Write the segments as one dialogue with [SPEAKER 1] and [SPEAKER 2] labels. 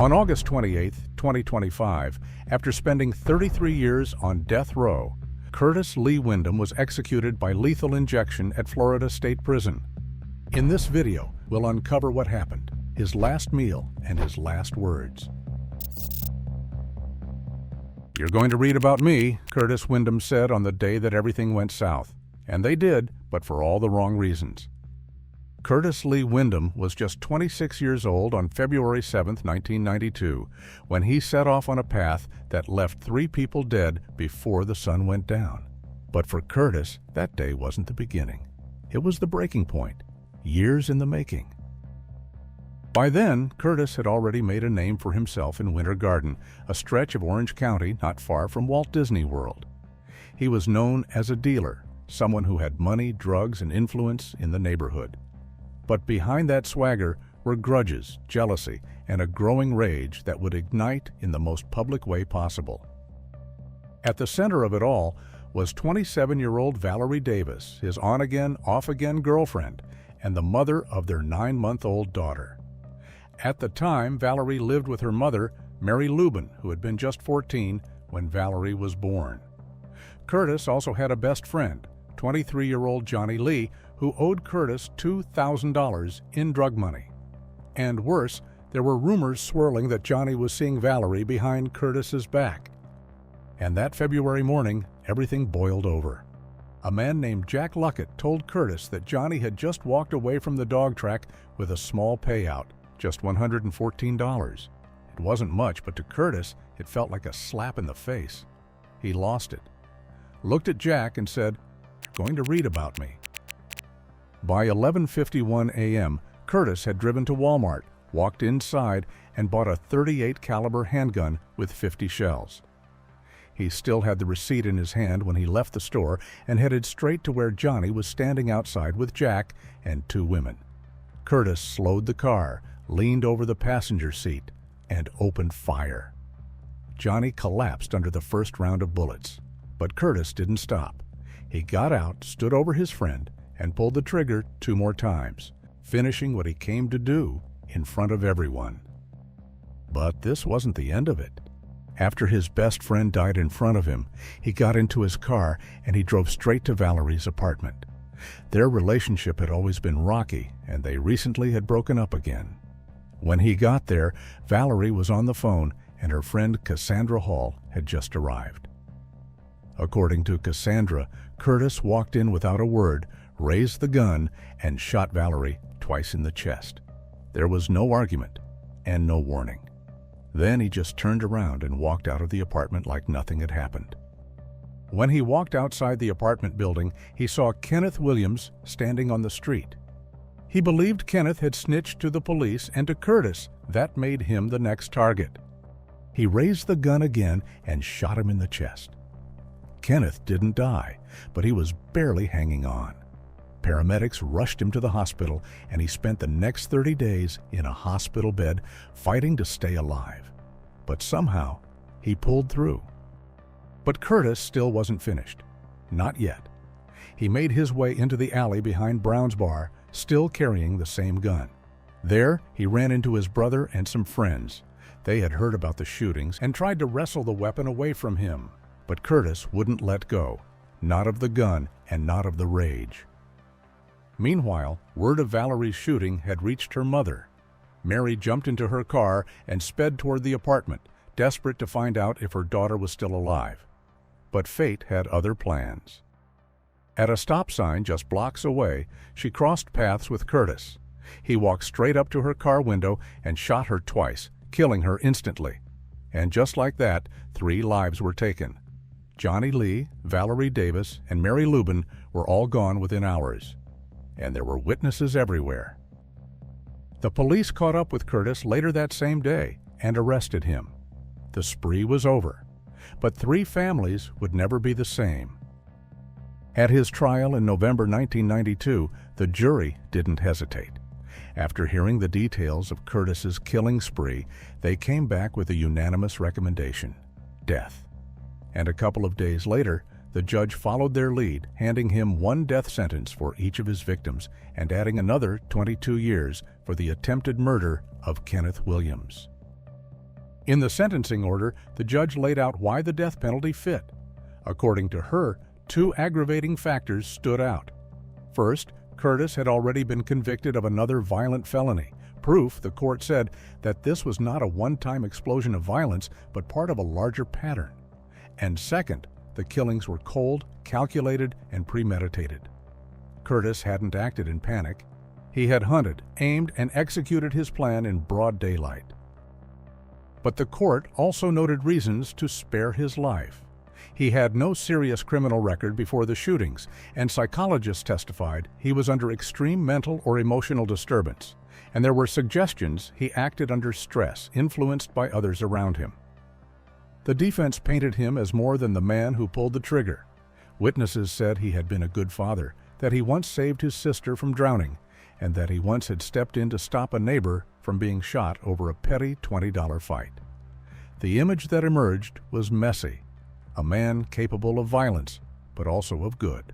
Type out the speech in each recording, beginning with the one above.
[SPEAKER 1] On August 28, 2025, after spending 33 years on death row, Curtis Lee Windom was executed by lethal injection at Florida State Prison. In this video, we'll uncover what happened, his last meal, and his last words. "You're going to read about me," Curtis Windom said on the day that everything went south. And they did, but for all the wrong reasons. Curtis Lee Windom was just 26 years old on February 7, 1992, when he set off on a path that left 3 people dead before the sun went down. But for Curtis, that day wasn't the beginning. It was the breaking point, years in the making. By then, Curtis had already made a name for himself in Winter Garden, a stretch of Orange County not far from Walt Disney World. He was known as a dealer, someone who had money, drugs, and influence in the neighborhood. But behind that swagger were grudges, jealousy, and a growing rage that would ignite in the most public way possible. At the center of it all was 27-year-old Valerie Davis, his on-again, off-again girlfriend, and the mother of their 9-month-old daughter. At the time, Valerie lived with her mother, Mary Lubin, who had been just 14 when Valerie was born. Curtis also had a best friend, 23-year-old Johnnie Lee, who owed Curtis $2,000 in drug money. And worse, there were rumors swirling that Johnnie was seeing Valerie behind Curtis's back. And that February morning, everything boiled over. A man named Jack Luckett told Curtis that Johnnie had just walked away from the dog track with a small payout, just $114. It wasn't much, but to Curtis, it felt like a slap in the face. He lost it, looked at Jack and said, "Going to read about me." By 11:51 a.m., Curtis had driven to Walmart, walked inside, and bought a .38 caliber handgun with 50 shells. He still had the receipt in his hand when he left the store and headed straight to where Johnnie was standing outside with Jack and 2 women. Curtis slowed the car, leaned over the passenger seat, and opened fire. Johnnie collapsed under the first round of bullets, but Curtis didn't stop. He got out, stood over his friend, and pulled the trigger 2 more times, finishing what he came to do in front of everyone. But this wasn't the end of it. After his best friend died in front of him, he got into his car and he drove straight to Valerie's apartment. Their relationship had always been rocky, and they recently had broken up again. When he got there, Valerie was on the phone and her friend Cassandra Hall had just arrived. According to Cassandra, Curtis walked in without a word, raised the gun, and shot Valerie twice in the chest. There was no argument and no warning. Then he just turned around and walked out of the apartment like nothing had happened. When he walked outside the apartment building, he saw Kenneth Williams standing on the street. He believed Kenneth had snitched to the police, and to Curtis, that made him the next target. He raised the gun again and shot him in the chest. Kenneth didn't die, but he was barely hanging on. Paramedics rushed him to the hospital, and he spent the next 30 days in a hospital bed fighting to stay alive. But somehow, he pulled through. But Curtis still wasn't finished. Not yet. He made his way into the alley behind Brown's Bar, still carrying the same gun. There, he ran into his brother and some friends. They had heard about the shootings and tried to wrestle the weapon away from him. But Curtis wouldn't let go, not of the gun and not of the rage. Meanwhile, word of Valerie's shooting had reached her mother. Mary jumped into her car and sped toward the apartment, desperate to find out if her daughter was still alive. But fate had other plans. At a stop sign just blocks away, she crossed paths with Curtis. He walked straight up to her car window and shot her twice, killing her instantly. And just like that, 3 lives were taken. Johnnie Lee, Valerie Davis, and Mary Lubin were all gone within hours. And there were witnesses everywhere. The police caught up with Curtis later that same day and arrested him. The spree was over, but 3 families would never be the same. At his trial in November 1992, the jury didn't hesitate. After hearing the details of Curtis's killing spree, they came back with a unanimous recommendation: death. And a couple of days later, the judge followed their lead, handing him 1 death sentence for each of his victims and adding another 22 years for the attempted murder of Kenneth Williams. In the sentencing order, the judge laid out why the death penalty fit. According to her, two aggravating factors stood out. First, Curtis had already been convicted of another violent felony. Proof, the court said, that this was not a one-time explosion of violence, but part of a larger pattern. And second, the killings were cold, calculated, and premeditated. Curtis hadn't acted in panic. He had hunted, aimed, and executed his plan in broad daylight. But the court also noted reasons to spare his life. He had no serious criminal record before the shootings, and psychologists testified he was under extreme mental or emotional disturbance, and there were suggestions he acted under stress, influenced by others around him. The defense painted him as more than the man who pulled the trigger. Witnesses said he had been a good father, that he once saved his sister from drowning, and that he once had stepped in to stop a neighbor from being shot over a petty $20 fight. The image that emerged was messy, a man capable of violence, but also of good.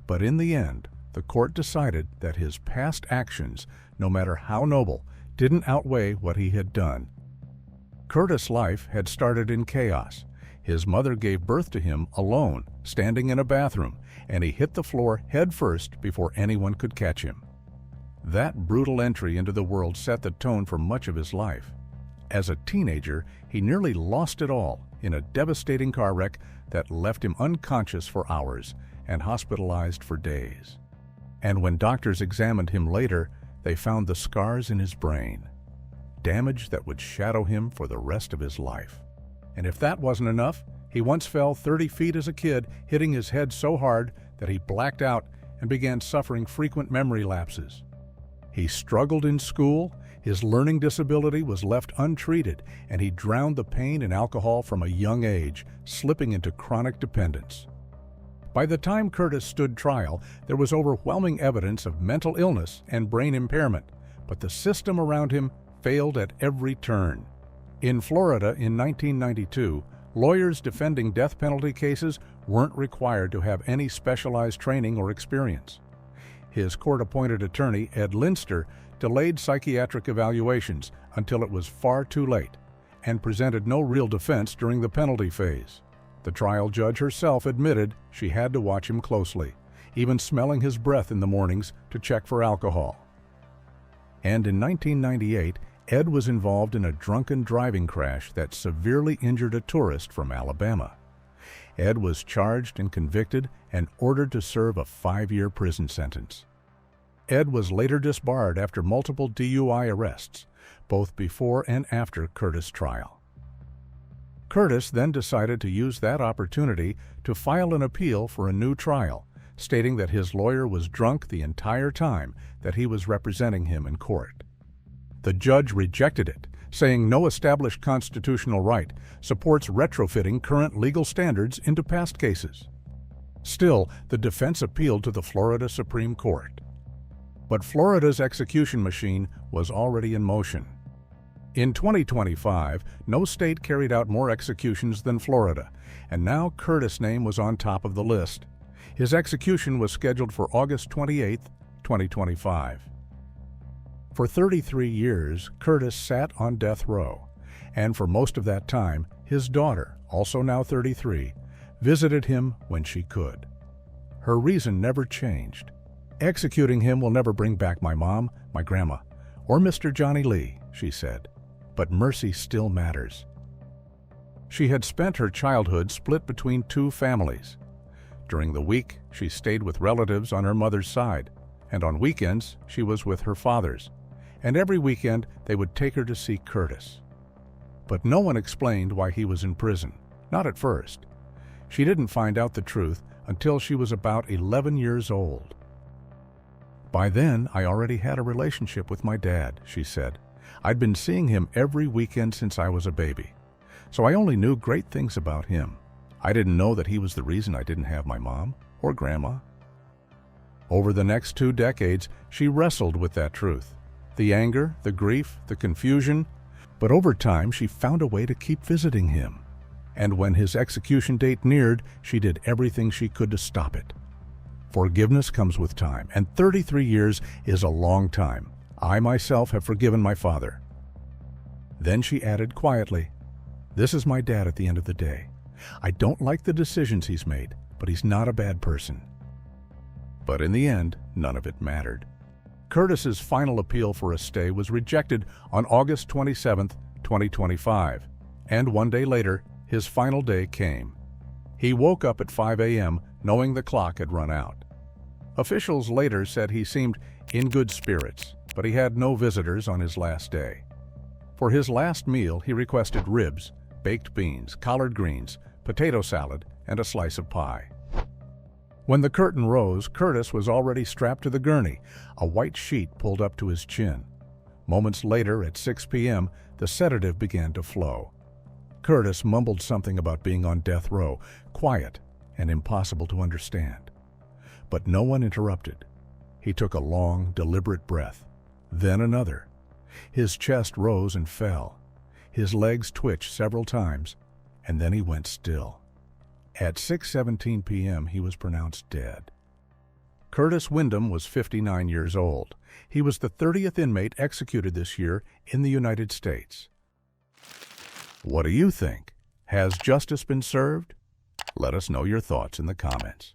[SPEAKER 1] But in the end, the court decided that his past actions, no matter how noble, didn't outweigh what he had done. Curtis' life had started in chaos. His mother gave birth to him alone, standing in a bathroom, and he hit the floor head first before anyone could catch him. That brutal entry into the world set the tone for much of his life. As a teenager, he nearly lost it all in a devastating car wreck that left him unconscious for hours and hospitalized for days. And when doctors examined him later, they found the scars in his brain, damage that would shadow him for the rest of his life. And if that wasn't enough, he once fell 30 feet as a kid, hitting his head so hard that he blacked out and began suffering frequent memory lapses. He struggled in school, his learning disability was left untreated, and he drowned the pain in alcohol from a young age, slipping into chronic dependence. By the time Curtis stood trial, there was overwhelming evidence of mental illness and brain impairment, but the system around him failed at every turn. In Florida in 1992, lawyers defending death penalty cases weren't required to have any specialized training or experience. His court-appointed attorney, Ed Linster, delayed psychiatric evaluations until it was far too late and presented no real defense during the penalty phase. The trial judge herself admitted she had to watch him closely, even smelling his breath in the mornings to check for alcohol. And in 1998, Ed was involved in a drunken driving crash that severely injured a tourist from Alabama. Ed was charged and convicted and ordered to serve a 5-year prison sentence. Ed was later disbarred after multiple DUI arrests, both before and after Curtis' trial. Curtis then decided to use that opportunity to file an appeal for a new trial, stating that his lawyer was drunk the entire time that he was representing him in court. The judge rejected it, saying no established constitutional right supports retrofitting current legal standards into past cases. Still, the defense appealed to the Florida Supreme Court. But Florida's execution machine was already in motion. In 2025, no state carried out more executions than Florida, and now Curtis' name was on top of the list. His execution was scheduled for August 28, 2025. For 33 years, Curtis sat on death row, and for most of that time, his daughter, also now 33, visited him when she could. Her reason never changed. Executing him will never bring back my mom, my grandma, or Mr. Johnnie Lee, she said, but mercy still matters. She had spent her childhood split between two families. During the week, she stayed with relatives on her mother's side, and on weekends, she was with her father's. And every weekend, they would take her to see Curtis. But no one explained why he was in prison, not at first. She didn't find out the truth until she was about 11 years old. By then, I already had a relationship with my dad, she said. I'd been seeing him every weekend since I was a baby, so I only knew great things about him. I didn't know that he was the reason I didn't have my mom or grandma. Over the next 2 decades, she wrestled with that truth. The anger, the grief, the confusion, but over time she found a way to keep visiting him. And when his execution date neared, she did everything she could to stop it. Forgiveness comes with time, and 33 years is a long time. I myself have forgiven my father. Then she added quietly, "This is my dad at the end of the day. I don't like the decisions he's made, but he's not a bad person." But in the end, none of it mattered. Curtis's final appeal for a stay was rejected on August 27, 2025, and 1 day later, his final day came. He woke up at 5 a.m. knowing the clock had run out. Officials later said he seemed in good spirits, but he had no visitors on his last day. For his last meal, he requested ribs, baked beans, collard greens, potato salad, and a slice of pie. When the curtain rose, Curtis was already strapped to the gurney, a white sheet pulled up to his chin. Moments later, at 6 p.m., the sedative began to flow. Curtis mumbled something about being on death row, quiet and impossible to understand. But no one interrupted. He took a long, deliberate breath, then another. His chest rose and fell. His legs twitched several times, and then he went still. At 6:17 p.m., he was pronounced dead. Curtis Windom was 59 years old. He was the 30th inmate executed this year in the United States. What do you think? Has justice been served? Let us know your thoughts in the comments.